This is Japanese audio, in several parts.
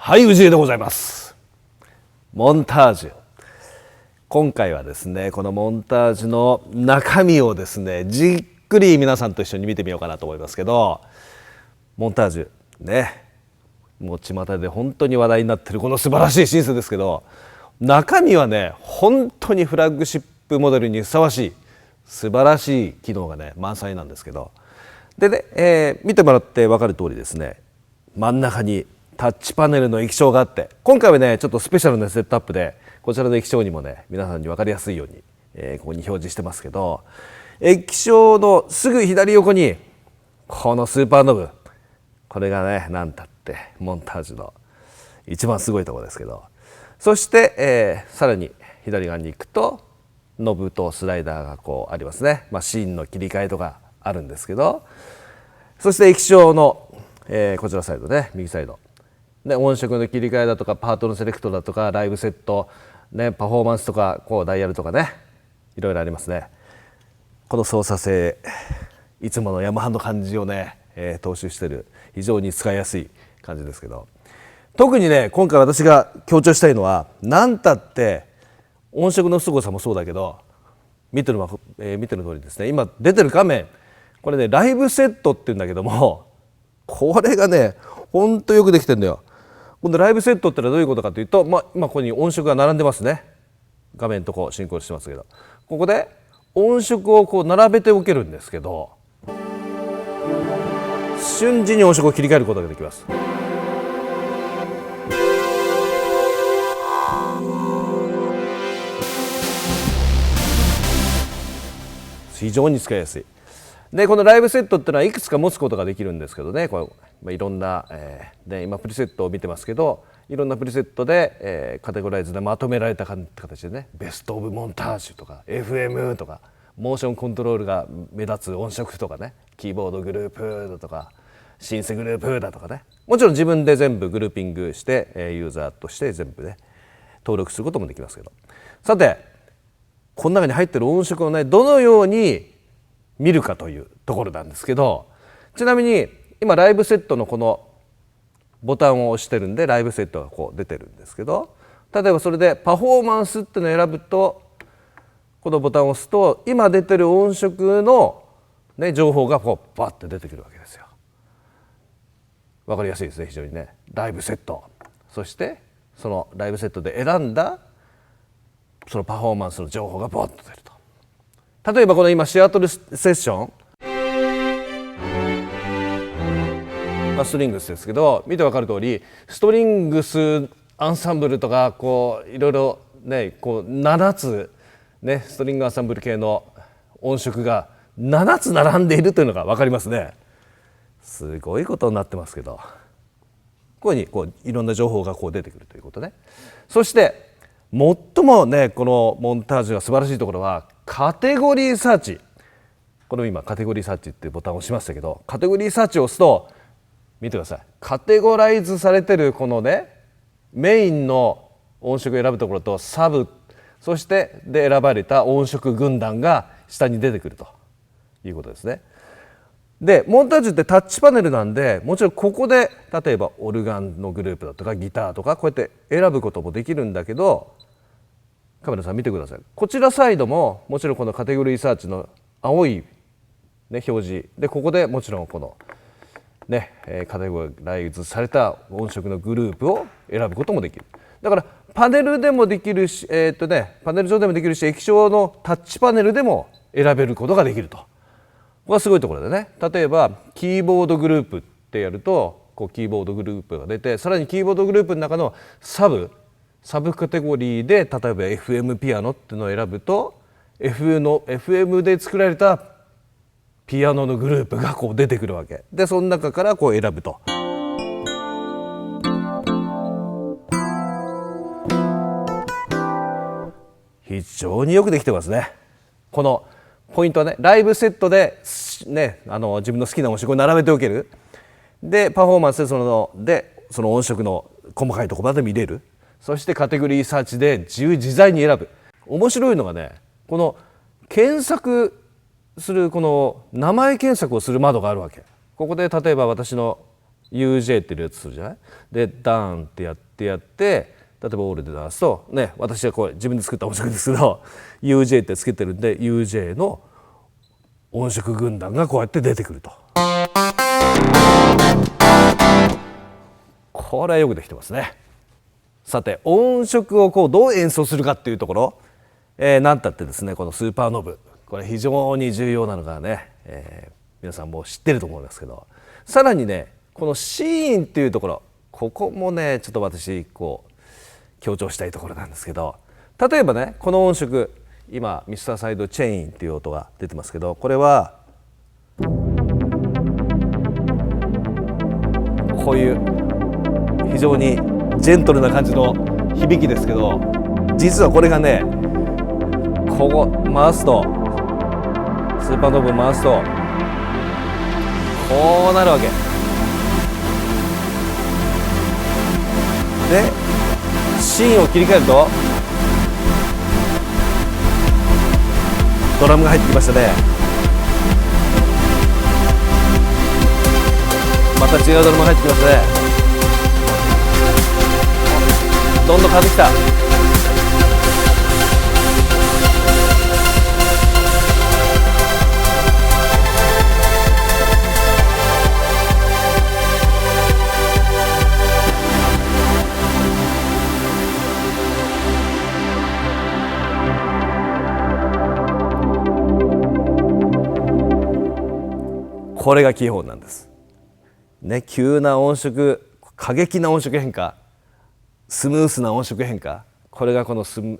はい、氏家でございます。モンタージュ。今回はですね、このモンタージュの中身をですね、じっくり皆さんと一緒に見てみようかなと思いますけど、モンタージュね、もう巷で本当に話題になってるこの素晴らしいシンセですけど、中身はね、本当にフラッグシップモデルにふさわしい素晴らしい機能がね満載なんですけど、でね、見てもらって分かる通りですね、真ん中にタッチパネルの液晶があって、今回はねちょっとスペシャルなセットアップでこちらの液晶にもね皆さんに分かりやすいように、ここに表示してますけど、液晶のすぐ左横にこのスーパーノブ、これがね何たってモンタージュの一番すごいところですけど、そして、さらに左側に行くとノブとスライダーがこうありますね。シーンの切り替えとかあるんですけど、そして液晶の、こちらサイドね、右サイドで音色の切り替えだとかパートのセレクトだとかライブセット、ね、パフォーマンスとかこうダイヤルとかね、いろいろありますね。この操作性、いつものヤマハの感じをね、踏襲してる非常に使いやすい感じですけど、特にね今回私が強調したいのは何たって音色の凄さもそうだけど、見てる通りですね、今出てる画面、これねライブセットっていうんだけども、これがねほんとよくできてるんだよ。このライブセットってのはどういうことかというと、今ここに音色が並んでますね。画面とこう進行してますけど、ここで音色をこう並べておけるんですけど、瞬時に音色を切り替えることができます。非常に使いやすい。でこのライブセットっていうのはいくつか持つことができるんですけどね、これ、いろんな、で今プリセットを見てますけど、いろんなプリセットで、カテゴライズでまとめられた形でね、ベストオブモンタージュとか FM とかモーションコントロールが目立つ音色とかね、キーボードグループだとかシンセグループだとかね、もちろん自分で全部グルーピングして、ユーザーとして全部ね登録することもできますけど、さてこの中に入ってる音色をねどのように見るかというところなんですけど、ちなみに今ライブセットのこのボタンを押してるんでライブセットがこう出てるんですけど、例えばそれでパフォーマンスっていうのを選ぶと、このボタンを押すと今出てる音色の、ね、情報がこうバッて出てくるわけですよ。わかりやすいですね、非常にね。ライブセット、そしてそのライブセットで選んだそのパフォーマンスの情報がバッと出ると。例えばこの今シアトルセッション、ストリングスですけど、見てわかる通りストリングスアンサンブルとかこういろいろね、こう7つねストリングアンサンブル系の音色が7つ並んでいるというのが分かりますね。すごいことになってますけど、こういうふうにこういろんな情報がこう出てくるということね。そして最もねこのモンタージュが素晴らしいところはカテゴリーサーチ。これ今カテゴリーサーチっていうボタンを押しましたけど、カテゴリーサーチを押すと見てください。カテゴライズされてるこのねメインの音色を選ぶところとサブ、そしてで選ばれた音色軍団が下に出てくるということですね。でモンタージュってタッチパネルなんで、もちろんここで例えばオルガンのグループだとかギターとかこうやって選ぶこともできるんだけど、カメラさん見てください。こちらサイドももちろんこのカテゴリーサーチの青い、ね、表示で、ここでもちろんこのねカテゴライズされた音色のグループを選ぶこともできる。だからパネルでもできるし、パネル上でもできるし、液晶のタッチパネルでも選べることができると。ここがすごいところでね、例えばキーボードグループってやるとこうキーボードグループが出て、さらにキーボードグループの中のサブカテゴリーで例えば FM ピアノっていうのを選ぶと FM で作られたピアノのグループがこう出てくるわけで、その中からこう選ぶと。非常によくできてますね。このポイントはね、ライブセットで、ね、自分の好きな音色を並べておける。でパフォーマンスでその音色の細かいところまで見れる。そしてカテゴリーサーチで自由自在に選ぶ。面白いのがね、この検索するこの名前検索をする窓があるわけ。ここで例えば私の UJ っていうやつするじゃない。でダーンってやって例えばオールで出すとね、私はこれ自分で作った音色ですけど UJ ってつけてるんで UJ の音色軍団がこうやって出てくると。これはよくできてますね。さて音色をこうどう演奏するかっていうところ、なんたってですねこのスーパーノブ、これ非常に重要なのがね、皆さんもう知ってると思いますけど、さらにねこのシーンっていうところ、ここもねちょっと私こう強調したいところなんですけど、例えばねこの音色、今ミスターサイドチェインっていう音が出てますけど、これはこういう非常にジェントルな感じの響きですけど、実はこれがねここ回すと、スーパーノブ回すとこうなるわけで、シーンを切り替えるとドラムが入ってきましたね。また違うドラムが入ってきましたね。どんどん変わってきた。これが基本なんですね。急な音色、過激な音色変化、スムースな音色変化、これがこのスー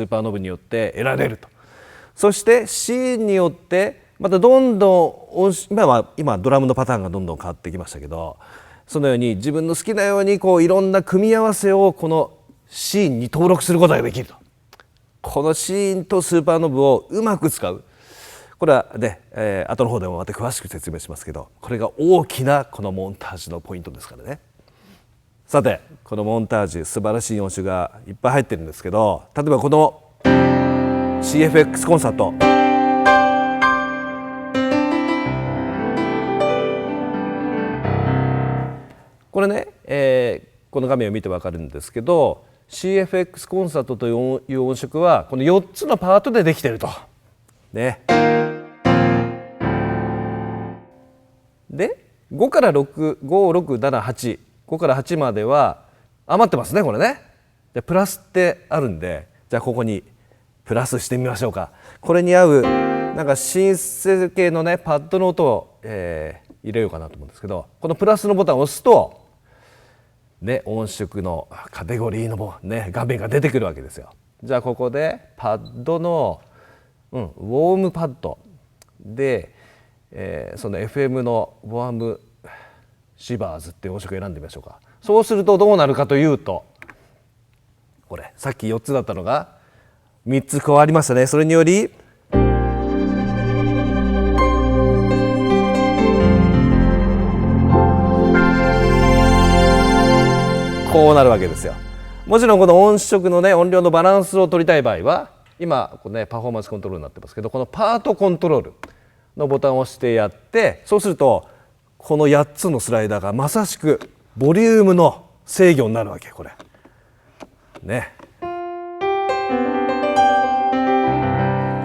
パーノブによって得られると。そしてシーンによってまたどんどん今ドラムのパターンがどんどん変わってきましたけど、そのように自分の好きなようにこういろんな組み合わせをこのシーンに登録することができると。このシーンとスーパーノブをうまく使う、これはね、後の方でもまた詳しく説明しますけど、これが大きなこのモンタージュのポイントですからね。さてこのモンタージュ、素晴らしい音種がいっぱい入ってるんですけど、例えばこの CFX コンサート、これね、この画面を見て分かるんですけど、 CFX コンサートという音色はこの4つのパートでできているとね。で5から6、5、6、7、8、5から8までは余ってますね、これね。でプラスってあるんで、じゃあここにプラスしてみましょうか。これに合うなんかシンセ系のねパッドの音を、入れようかなと思うんですけど、このプラスのボタンを押すとね、音色のカテゴリーのね画面が出てくるわけですよ。じゃあここでパッドの、ウォームパッドで、その FM のウォームシバーズっていう音色を選んでみましょうか。そうするとどうなるかというと、これさっき4つだったのが3つ加わりましたね。それによりこうなるわけですよ。もちろんこの音色のね音量のバランスを取りたい場合は、今このねパフォーマンスコントロールになってますけど、このパートコントロールのボタンを押してやって、そうするとこの8つのスライダーがまさしくボリュームの制御になるわけ。これね、こ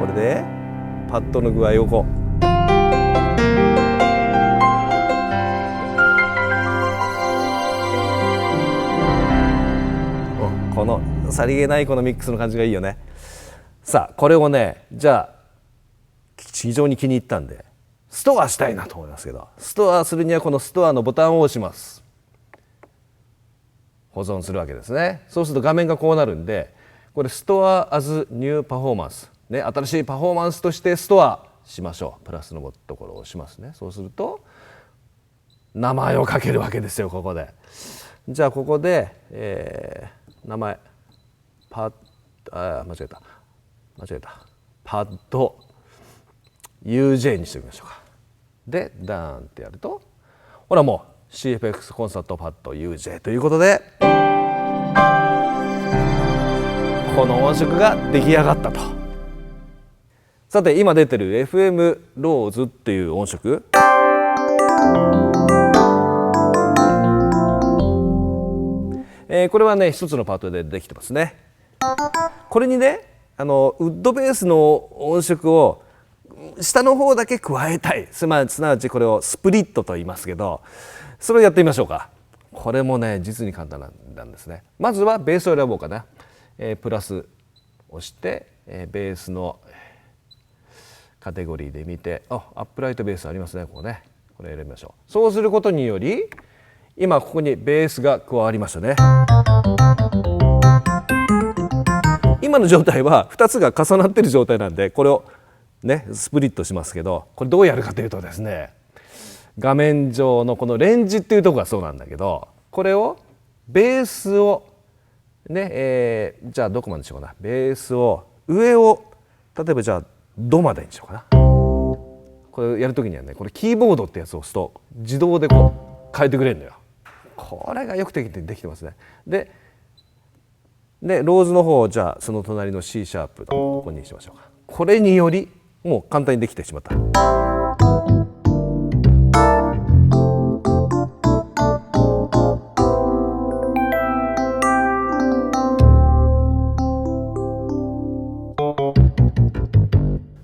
れでパッドの具合をこうこのさりげないこのミックスの感じがいいよね。さあこれをね、じゃあ非常に気に入ったんでストアしたいなと思いますけど、ストアするにはこのストアのボタンを押します。保存するわけですね。そうすると画面がこうなるんで、これストア as new パフォーマンスね、新しいパフォーマンスとしてストアしましょう。プラスのところを押しますね。そうすると名前を書けるわけですよ。ここでじゃあここで、名前間違えたパッド UJ にしておきましょうか。でダーンってやると、ほらもう CFX コンサートパッド UJ ということでこの音色が出来上がったと。さて今出てる FM ローズっていう音色、これはね一つのパートでできてますね。これにねウッドベースの音色を下の方だけ加えたい、すなわちこれをスプリットと言いますけど、それをやってみましょうか。これもね実に簡単なんですね。まずはベースを選ぼうかな。プラス押して、ベースのカテゴリーで見て、アップライトベースありますね。ここね、これ選びましょう。そうすることにより今ここにベースが加わりましたね。今の状態は2つが重なっている状態なんで、これをねスプリットしますけど、これどうやるかというとですね、画面上のこのレンジっていうところがそうなんだけど、これをベースをね、じゃあどこまでにしようかな。ベースを上を例えばじゃあドまでにしようかな。これやるときにはね、これキーボードってやつを押すと自動でこう変えてくれるのよ。これがよくできてますね。でローズの方、じゃあその隣の C シャープのここにしましょうか。これによりもう簡単にできてしまった。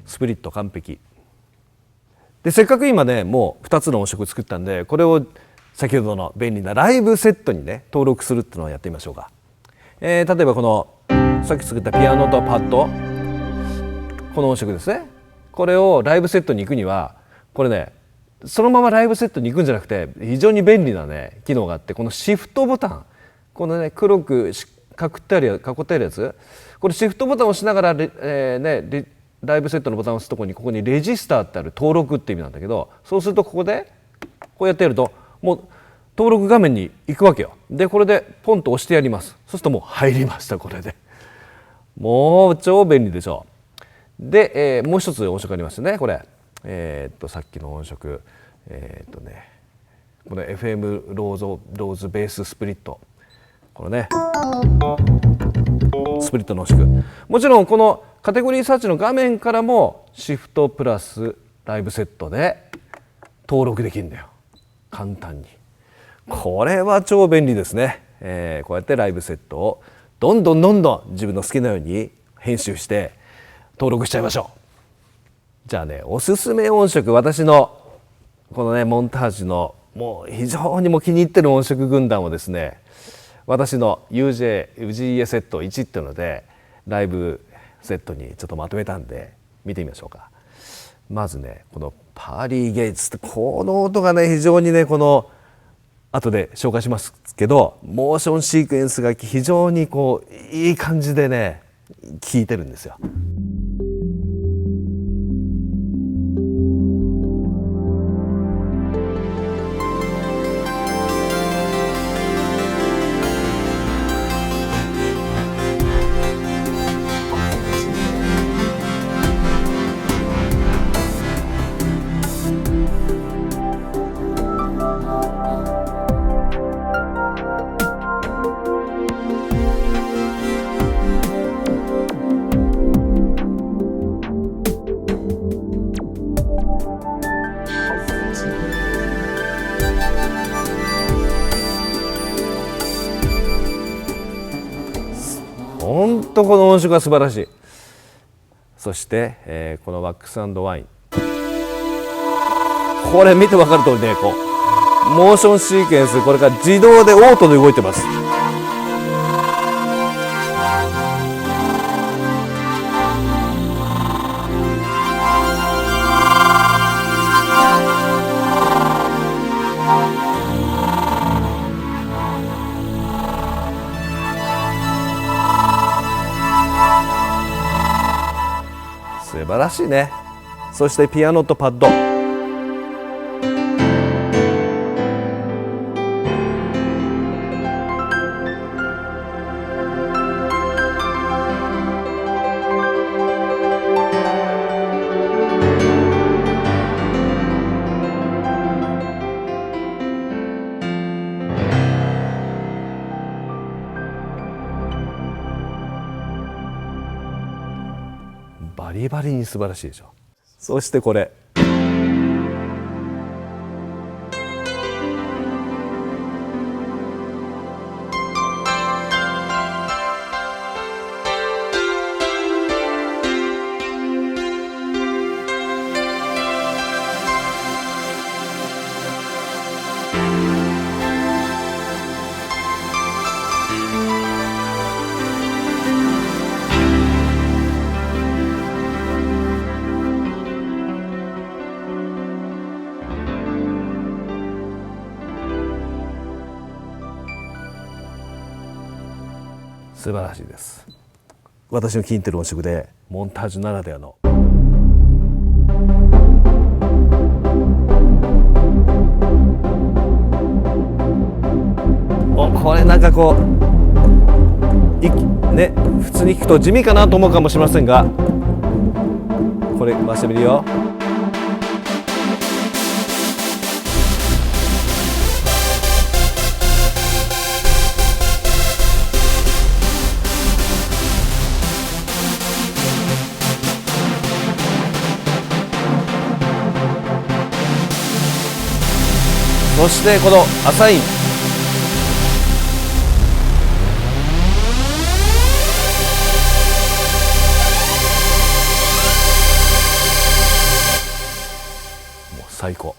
スプリット完璧で、せっかく今ねもう2つの音色作ったんで、これを先ほどの便利なライブセットにね登録するっていうのをやってみましょうか。例えばこのさっき作ったピアノとパッド、この音色ですね。これをライブセットに行くには、これねそのままライブセットに行くんじゃなくて、非常に便利なね機能があって、このシフトボタン、このね黒く囲ってあるやつ、これシフトボタンを押しながらライブセットのボタンを押すところに、ここにレジスターってある、登録って意味なんだけど、そうするとここでこうやってやるともう登録画面に行くわけよ。でこれでポンと押してやります。そうするともう入りました。これでもう超便利でしょ。で、もう一つ音色ありますね。これさっきの音色これ FM ローズベーススプリット、これねスプリットの音色、もちろんこのカテゴリーサーチの画面からもシフトプラスライブセットで登録できるんだよ、簡単に。これは超便利ですね。こうやってライブセットをどんどん自分の好きなように編集して登録しちゃいましょう。じゃあね、おすすめ音色、私のこのねモンタージュのもう非常にも気に入ってる音色軍団をですね、私の UGA セット1っていうのでライブセットにちょっとまとめたんで見てみましょうか。まずね、このパーリー・ゲイツって、この音がね非常にね、この後で紹介しますけど、モーションシークエンスが非常にこういい感じでね効いてるんですよ。本当この音色が素晴らしい。そして、このワックス&ワイン、これ見て分かる通りね、こうモーションシーケンス、これが自動でオートで動いてます。素晴らしいね。そしてピアノとパッド、バリバリに素晴らしいでしょ。そしてこれ素晴らしいです。私の気に入ってる音色でモンタージュならではのこれなんかこうね、普通に聞くと地味かなと思うかもしれませんが、これ回してみるよ。そしてこのアサイン、もう最高。